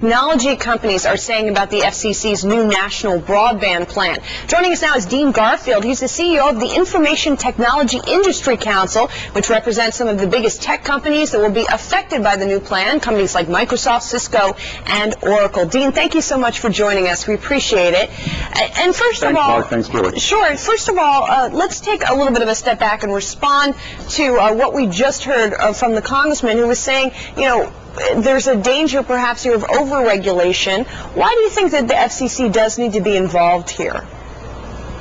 Technology companies are saying about the FCC's new national broadband plan. Joining us now is Dean Garfield. He's the CEO of the Information Technology Industry Council, which represents some of the biggest tech companies that will be affected by the new plan, companies like Microsoft, Cisco, and Oracle. Dean, thank you so much for joining us. We appreciate it. And first of all, thanks, Julie. Sure. First of all, let's take a little bit of a step back and respond to what we just heard from the congressman who was saying, you know, there's a danger perhaps here of over-regulation. Why do you think that the FCC does need to be involved here?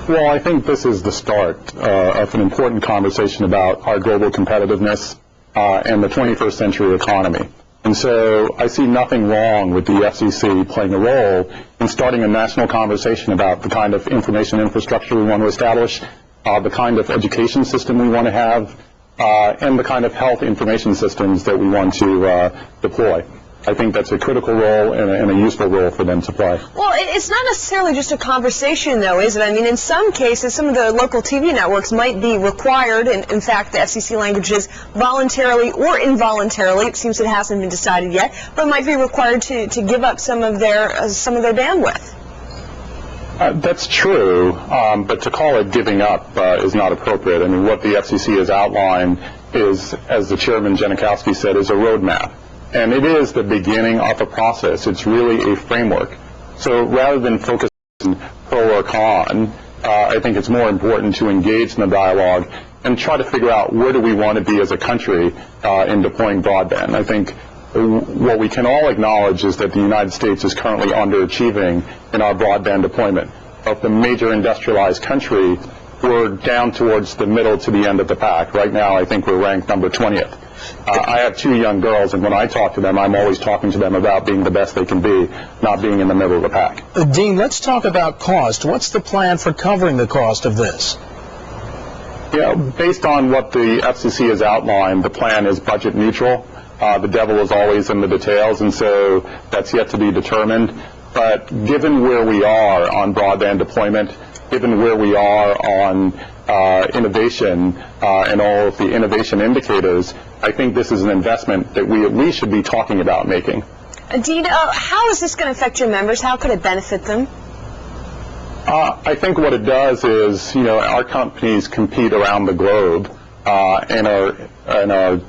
Well, I think this is the start of an important conversation about our global competitiveness and the 21st century economy. And so I see nothing wrong with the FCC playing a role in starting a national conversation about the kind of information infrastructure we want to establish, the kind of education system we want to have, and the kind of health information systems that we want to deploy. I think that's a critical role and a useful role for them to play. Well, it's not necessarily just a conversation, though, is it? I mean, in some cases, some of the local TV networks might be required, and in fact, the FCC language is voluntarily or involuntarily. It seems it hasn't been decided yet, but might be required to give up some of their bandwidth. That's true, but to call it giving up is not appropriate. I mean, what the FCC has outlined is, as the chairman Janikowski said, is a roadmap. And it is the beginning of a process. It's really a framework. So rather than focus on pro or con, I think it's more important to engage in the dialogue and try to figure out where do we want to be as a country in deploying broadband. I think what we can all acknowledge is that the United States is currently underachieving in our broadband deployment. Of the major industrialized country, we're down towards the middle to the end of the pack. Right now, I think we're ranked number 20th. I have two young girls, and when I talk to them, I'm always talking to them about being the best they can be, not being in the middle of the pack. Dean, let's talk about cost. What's the plan for covering the cost of this? Yeah, based on what the FCC has outlined, the plan is budget neutral. The devil is always in the details, and so that's yet to be determined. But given where we are on broadband deployment, given where we are on innovation and all of the innovation indicators, I think this is an investment that we at least should be talking about making. Dean, how is this going to affect your members? How could it benefit them? I think what it does is, you know, our companies compete around the globe and are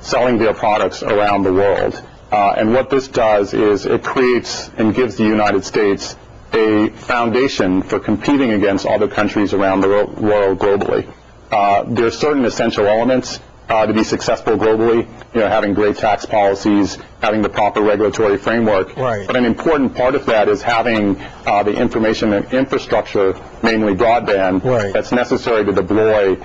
selling their products around the world. And what this does is it creates and gives the United States a foundation for competing against other countries around the world globally. There are certain essential elements to be successful globally, you know, having great tax policies, having the proper regulatory framework. Right. But an important part of that is having the information and infrastructure, mainly broadband, right, that's necessary to deploy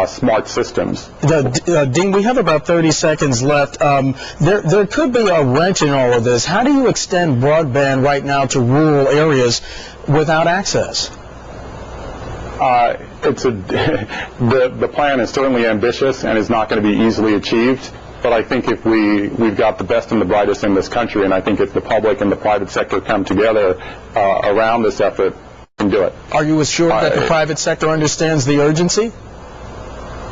smart systems. Dean, we have about 30 seconds left. There could be a wrench in all of this. How do you extend broadband right now to rural areas without access? The plan is certainly ambitious and is not going to be easily achieved. But I think if we've got the best and the brightest in this country, and I think if the public and the private sector come together around this effort, we can do it. Are you assured that the private sector understands the urgency?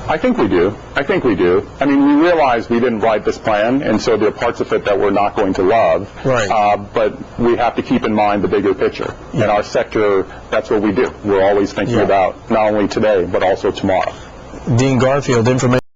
I think we do. I think we do. I mean, we realize we didn't write this plan, and so there are parts of it that we're not going to love. Right. But we have to keep in mind the bigger picture. Yeah. In our sector, that's what we do. We're always thinking about not only today, but also tomorrow. Dean Garfield, information.